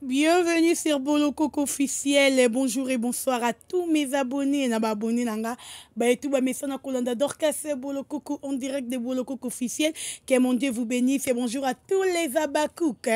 Bienvenue sur Bolokoko officiel. Bonjour et bonsoir à tous mes abonnés. Na abonnés nanga ba tout ba mesana kolanda Dorcas Bolokoko en direct de Bolokoko officiel. Que mon Dieu vous bénisse et bonjour à tous les abakouk.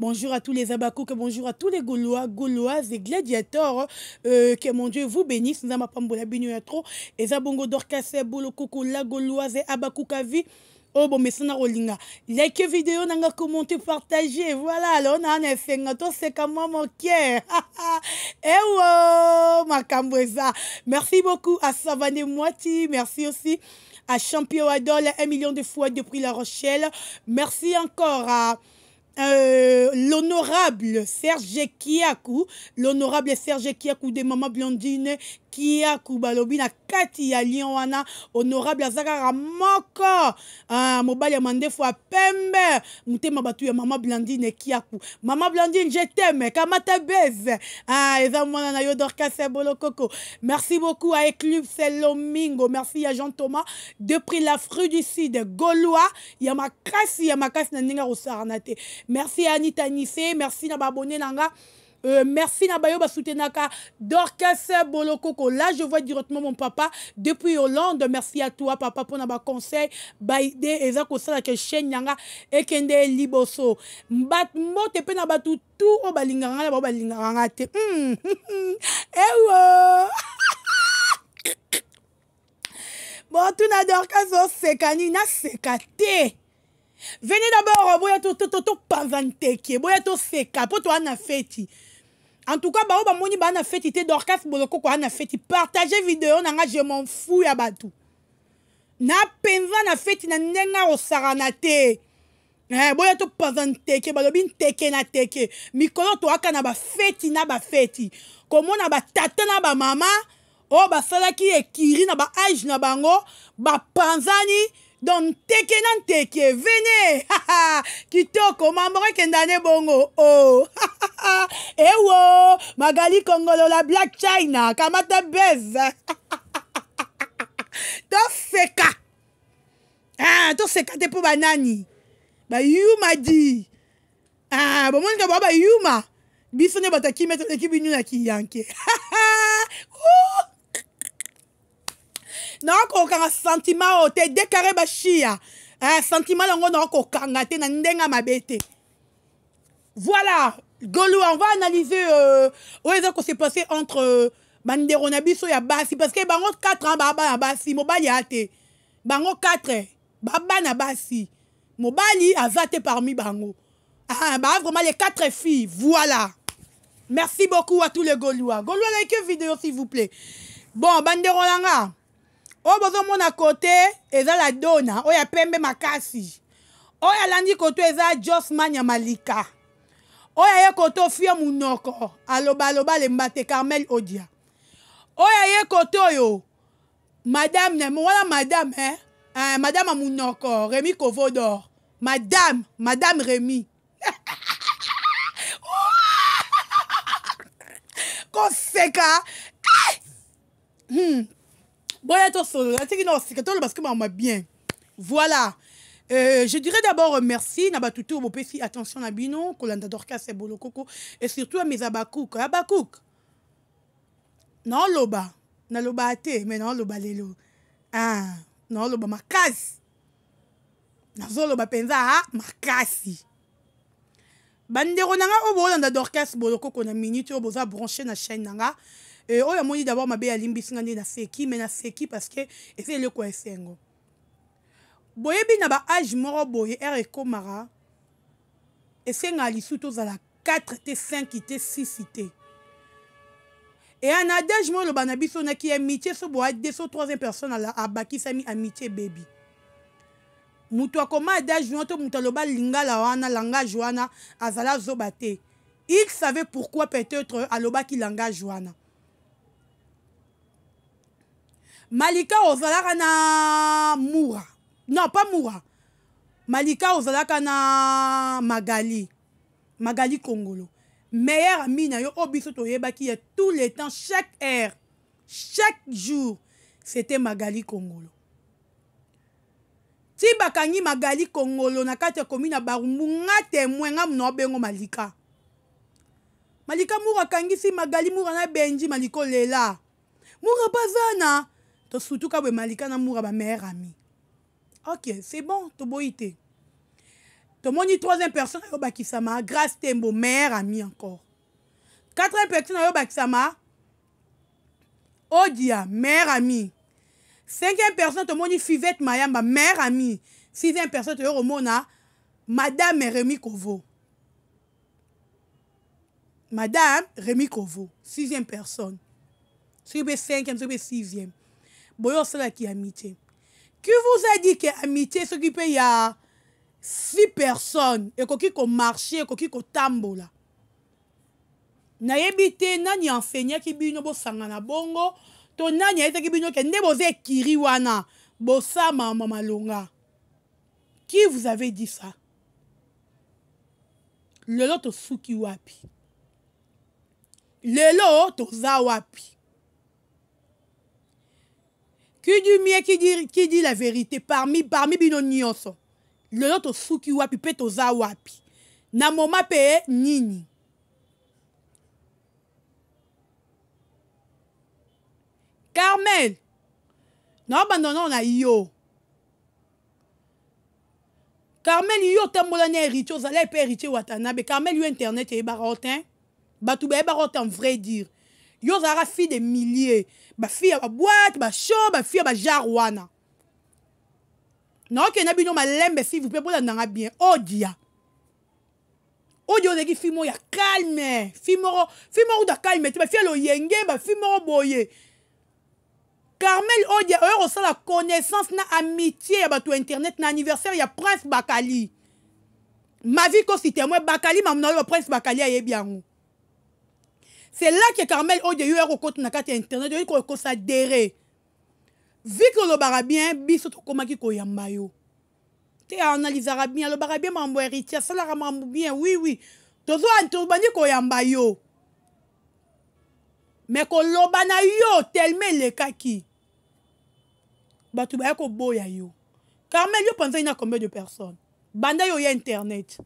Bonjour à tous les abakouk, bonjour à tous les Gaulois, Gauloises et gladiateurs. Que mon Dieu vous bénisse. Nous avons pas bino ya trop. Et zabongo Dorcas Bolokoko la Gauloise et abakouk à vie. Oh bon mais ça n'a rien. Like vidéo nanga commenter partager voilà alors on a un effet ngato c'est comme mon cœur. Eh oh ma camboueza. Merci beaucoup à Savane Moiti, merci aussi à Champion Adol 1 million de fois depuis La Rochelle. Merci encore à l'honorable Serge Kiakou, l'honorable Serge Kiakou de Maman Blondine Kiakou Balobina Kati ya Lionwana, honorable Azaka Moko, mobile ya mande fois pembe, mutema batu ya Maman Blondine Kiakou. Maman Blondine, je t'aime, kamata beze. Eza mwana na yo Dorcas Bolokoko. Merci beaucoup à Eclipse Lomingo, merci à Jean Thomas, depuis l'Afrique du Sud, Gaulois, Yamakasi na ninga rosaranate. Merci à Anita Nissé, merci na babone nanga. Merci Nabayo Basutenaka Dorcas Bolokoko. Là, je vois directement mon papa depuis Hollande. Merci à toi, papa, pour nos conseils. Baïde, Ezako Sala, que chaîne Yanga, et Kende Liboso. Mbat mote pe na batu tout au balinganga, na balinganga te. Bon, tout na Dorcas, sekani, na sekate. Venez d'abord, boya to panzanteke, boya to seka, po to ana feti. En tout cas, ba moni ba na feti te Dorcas Bolokoko ana feti. Partagez vidéo nanga je m'en fous ya batu. Na penza na feti na nenga osaranate. Boya to panzanteke, ba lobin teke na teke. Mikolo to aka na ba feti na ba feti. Komo na ba tata na ba mama, o ba salaki ekiri na ba age na bango, ba panzani. Donc, teke nan teke, venez, kitoko, mamore kendane bongo, oh, ewo, Magali Kongolo, la Black China, kamata bez, to seka te pou banani, ba yuma di, bon moun ka ba yuma, bisone bata ki meto ekibi nuna ki yanke, non kokanga sentiment o te décarré bashia sentiment lango non kokanga te na ndenga mabete. Voilà Golo, on va analyser où est-ce que c'est passé entre Bandero na biso ya basi parce que bango 4 ans baba na basi mobali ate bango 4 baba na basi mobali azate parmi bango bah vraiment les 4 filles. Voilà, merci beaucoup à tous les Gaulois. Like vidéo s'il vous plaît. Bon Bandero langa o bozo mona côté eza la dona o ya pembe makasi o ya landi côté eza Josman ya Malika o ya ye côté fia munoko aloba le mbate Carmel Odia o ya ye côté yo madame ne wala madame madame a munoko Rémi Kovodor madame Rémi koseka Boya to solo, parce que m'a bien. Voilà. Je dirais d'abord merci na batutu bo pesi attention na bino kolanda Dorcas Bolokoko et surtout à mes abakouk. Abakouk. Non loba, na loba ate, mais non loba lelo. Non loba makasi. Na zolo ba penza makasi. Bandero nanga obo kolanda Dorcas Bolokoko na minute obo za brancher na chaîne nanga. Oh ya moni d'abord ma be alimbi singani na seki mais na seki parce que c'est le quoi sengo boye bi na ba âge moro boye ere komara et senga lisuto za la 4 t 5 t 6 t et un adage mo le banabiso na ki amitié so boa 203e personne à bakisami amitié baby mutu akoma adage no to mutaloba lingala wana langage wana azala zobate il savait pourquoi peut-être aloba ki langage wana Malika ozalaka na Moura. Non, pas Moura. Malika ozalaka na Magali Kongolo. Meilleur ami na yo obiso toyeba qui est tous les temps, chaque heure, chaque jour, c'était Magali Kongolo. Si bakangi Magali Kongolo na kati ya komina Barumbu nga témoin nga mno bengo Malika. malika mura kangisi magali mura na benji maliko lela mura bazana to surtout ka be malika na mura ba meilleur ami. Ok, c'est bon, to boité. To moni troisième personne yo bakisama grâce tembo meilleur ami encore. Quatrième personne yo bakisama Odia meilleur ami. Cinquième personne to moni Fivette Mayamba meilleur ami. Sixième personne to yo romona Madame Rémi Kovo. Madame Rémi Kovo. Sixième personne. C'est le cinquième, c'est le sixième. Boyo cela qui amitié. Qui vous a dit que amitié s'occupe il y a 6 personnes et qui ko marché, qui ko tambola. Na yebite nani enseignant qui bino bo sangana bongo, to nani ete ki bino ke ne boze kiri wana, bo sa mama longa. Qui vous avait dit ça? Lelo to suki wapi. Lelo to za wapi. Qui dit mieux, qui dit la vérité parmi bino nyonso. Lelo to suki wapi pe to za wapi. Na moma pe nini. Carmel. Non abandonnons na yo. Carmel yo tambola na héritier ozala pe héritier Watanabe. Carmel yo internet e barotin. Batu ba barotin vrai dire. Yo zara fille de milliers. Ba fille ba boîte, ba show, ba fille ba jarwana. Non que na bino malembe s'il vous plaît pour la nanga bien. Odia. Odio de ki fimo ya calme. Fimo da calme. Tu ba fille lo yenge, ba fimo boye. Carmel Odia, eux ressent la connaissance, na amitié, bah tout internet, na anniversaire, il y a Prince Bakali. Ma vie que c'était moi, Bakali, ma le Prince Bakali a bien. C'est là que Carmel Odia, eu un côté na carte internet, il faut s'adhérer. Vu que le barabien, biso to koma ki ko yambayo. Te analysera bien, le barabien mambo héritier, ça la mambo bien, oui. Tozo antobani ko yambayo. Mais ko lobana yo, tellement le kaki. Batu ba ko boya yo. Carmel yo pense il y a combien de personnes? Banda yo y a internet.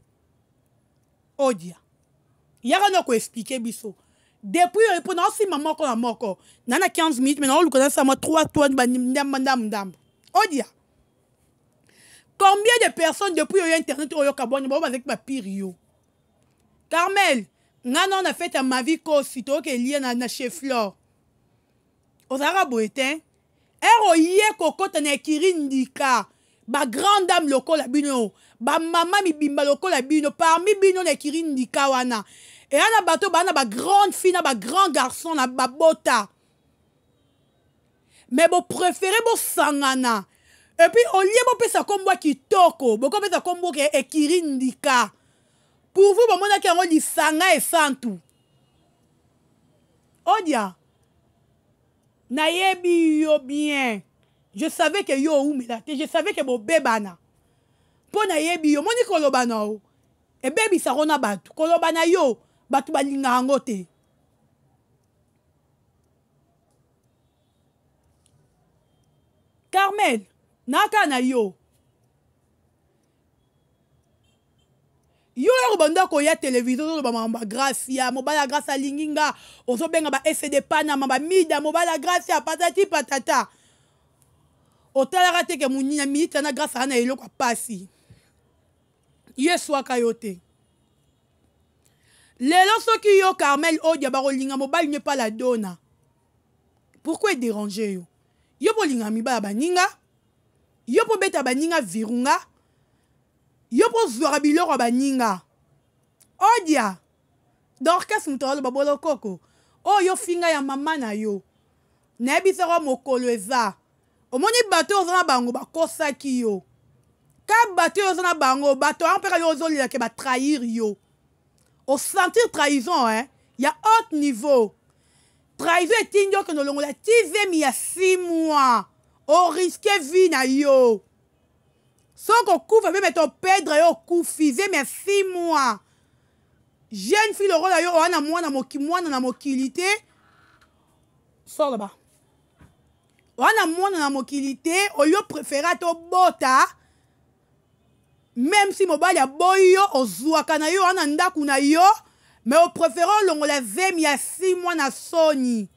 Odia. Yara no ko expliquer biso. Depuis pendant si maman ko na moko. Nana 15 minutes maintenant on le connaît ça moi 3 ndam. Odia. Combien de personnes depuis yo y a internet yo kaboni ba avec ma pire yo. Carmel, ngana on a fait ma vie ko sito ke lié na chef Flore. Ozara boetin. Ero ye kokota na kirindika ba grande dame loko la bino ba mama mi bimba loko la bino parmi bino na kirindika wana et ana bato ba na ba grande fille na ba grand garçon na ba bota mais bo préféré bo sangana et puis au lieu bo pesa kombo kitoko bo ko pesa kombo ke ekirindika pour vous ba mona ke ngo di sanga et santu Odia. Na yebi yo bien. Je savais que yo ou me late. Je savais que bo bebana. Po na yebi yo. Moni kolobana o. E bebi sarona batu. Kolobana yo. Batu balinga hangote. Carmel. Naka na yo. Yo banda ko ya télévision ba mamba gracia mobala gracia linginga ozo benga ba SD pana mamba mida mobala gracia patati patata otala rate ke munina minute na gracia na eloko pasi yeso akayote lelo soki yo Carmel Odia ba rolinga mobile ne pas la dona pourquoi déranger yo yo bolinga mi ba baninga yo po beta baninga virunga yo po zwara biloko baninga Odia Dorcas mutolo babolo koko o yo finga ya mama na yo na bisero mokolo eza omoni bato ozana bango bakosaki yo ka bato ozana bango bato ampeka yo ozolila ke ba trahir yo au sentir trahison ya haut niveau trahison etindio ke nolongola tizemi ya 6 mois o risque vie na yo soko kufa be meto pedre yo kufize mais 6 mois jeune fille le rôle yo wana mwana na mokilité sort là-bas wana mwana na mokilité oyo préféra to bota même si mobali ya boyo ozwaka na yo wana ndaku na yo mais au préférant longola zemi ya 6 mois na soni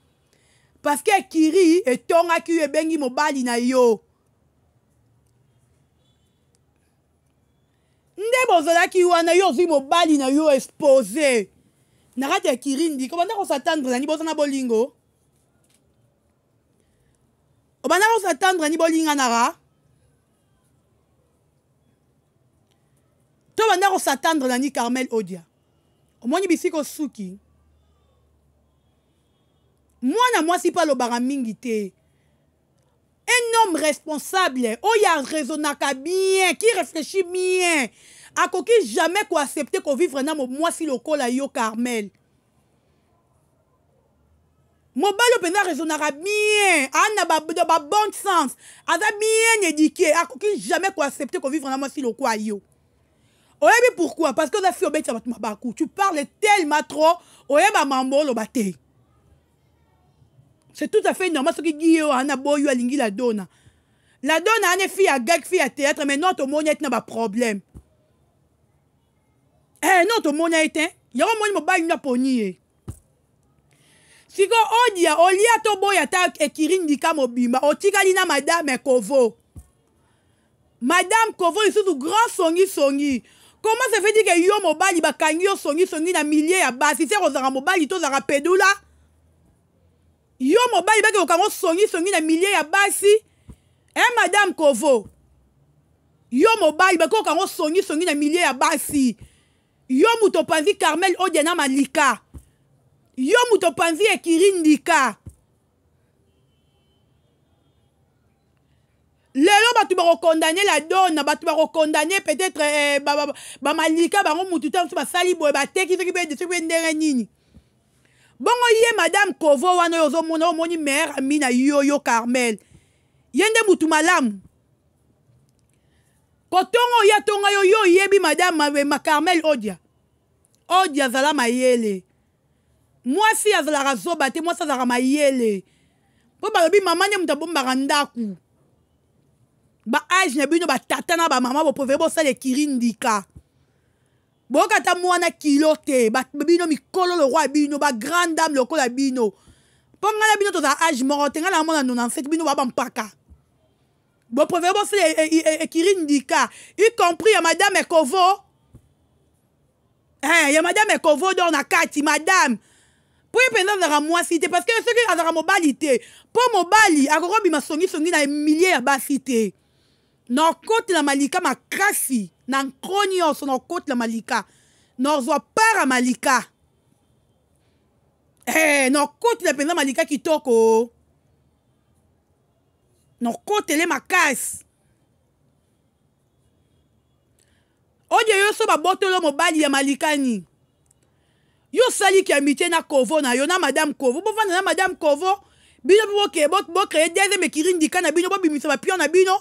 parce que kiri etongaki ebengi mobali na yo nde bozalaki wana yo ozwi mobali na yo exposé na kati ya kiri ndika obanda kosatandre nani bozana bolingo obanda kosatandre ni bolinganaka to banda kosatandre nani Carmel Odia omoni bisiko suki mwana mwasi pa lobaka mingi te un homme responsable oya raisonnaka bien qui réfléchit bien akoki jamais ko accepter ko vivre na mwasi lokola yo Carmel mobali openza raisonnaka bien ana ba bon sens aza bien éduqué akoki jamais ko accepter ko vivre na mwasi lokola yo. Oyebi pourquoi? Parce que la fille obéit à Mabakou. Tu parles tellement trop. Oyeba mambo lo bate. C'est tout à fait normal ce qui dit yo ana boyo alingi la donna. La donna ane fille à gag fille à théâtre mais non to moniette n'a pas problème. Eh non to moniette hein. Yaro moni mo ba ina poni. Siko odia olia to boya ta ekirindi kama bimba otikali na madame Kovo. Madame Kovo est sous grand songi. Comment ça fait dire que yo mobali bakangi yo songi na milliers ya basi c'est rozara mobali to zara pedula yo mobali baki okango songi na milliers ya basi madame Kovo yo mobali baki okango songi na milliers ya basi yo muto panzi Carmel Odia na malika yo muto panzi ekirindika lelo batu ba condamner la donne batu ba condamner peut-être ba malika bango mutu tanso ba sali boy ba teki soki be soki ndere nini bongo ye madame Kovo wana yo zo mona omoni mère amina yo Carmel yende mutu malamu kotongo ya tonga yo yebi madame ma Carmel Odia zala mayele mwasi azala razoba te mwasi azala mayele po balobi mama nye mutu abombaka ndaku ba age na bino ba tata na ba mama bo pouvez bo sale kirindika boka ta mwana kilote ba bino mikolo le roi bino ba grande dame le kola bino ponga na bino to za age morote ngala mona 97 bino ba mpaka bo pouvez bo sale kirindika y compris ya madame Kovo ya madame Kovo dans na kati madame pour penza na mwasi te parce que ce qui azara mobali te po mobali akorobi masongi na milliers ya basi te. No kote la malika makasi na nkroni oso no kote la malika no zwa para malika no kote la penza malika kitoko no kote le makasi oje yo so babotolo mobali ya malikani yo sali ki amitié na Kovo na yo na madame Kovo bo vanda na madame Kovo bino bo créer deuxième ekirindika na bino bo bimisa ba pion na bino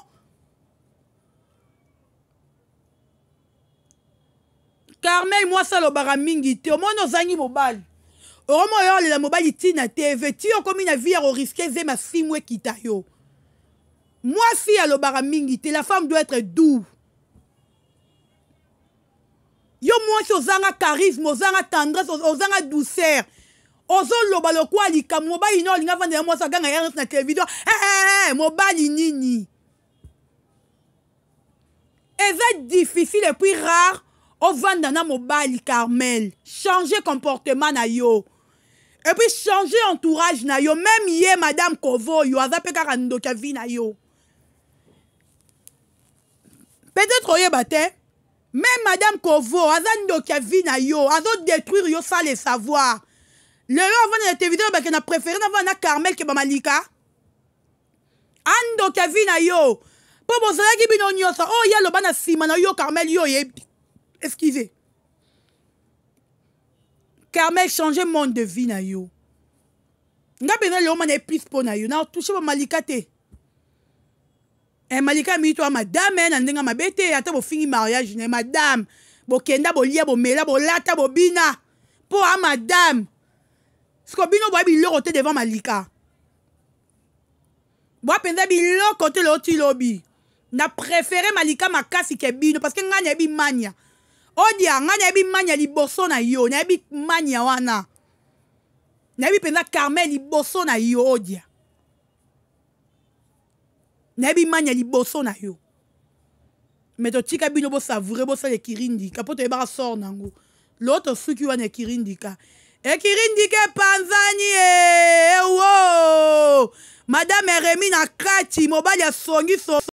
Carmel moi ça lo baramingi te omono zangi mobali omo yo la mobali tina TV ti o komi na vie à risquer zema 6 mois kita yo moi si à lo baramingi te la femme doit être doux yo moi si ozanga charisme ozanga tendresse ozanga douceur ozo loba lo kwa lika mobali no linga vanda moi ça ganga ya na télévision mobali nini c'est difficile et puis rare au vandana mobile Carmel changer comportement na yo et puis changer entourage na yo même yé madame Kovo yo azape karando ka vi na yo peut-être oye bate même madame Kovo azando ka vi na yo azo détruire yo sans le savoir le avant na télévision ba que na préféré na vana Carmel ke ba malika ando ka vi na yo po bozala ki bino nyosa oh ya lo bana sima na yo Carmel yo yebi. Excusez. Carmel changer monde de vie na yo. Nga bena le man plus pour na yo. Na toucher ba malika te. Malika mi to madame na ndenga mabete ata bo fini mariage ne madame. Bo kenda bo lia bo mela bo lata bo bina. Po a madame. Sko bino bo bi lorote devant malika. Bo penza bi lo côté lo ti lobi. Na préféré malika makasi ke bino parce que nga ne bi mania. Odia nga nayebi manya liboso na yo, nayebi manya wana. Nayebi penza Carmel liboso na yo odia. Nayebi manya liboso na yo. Mais to tika bino bo savourer bo sa le kirindika po to yeba sort nango. L'autre suki wana kirindika. E kirindika panzani wo. Madame Rémi na kati mobali ya songi so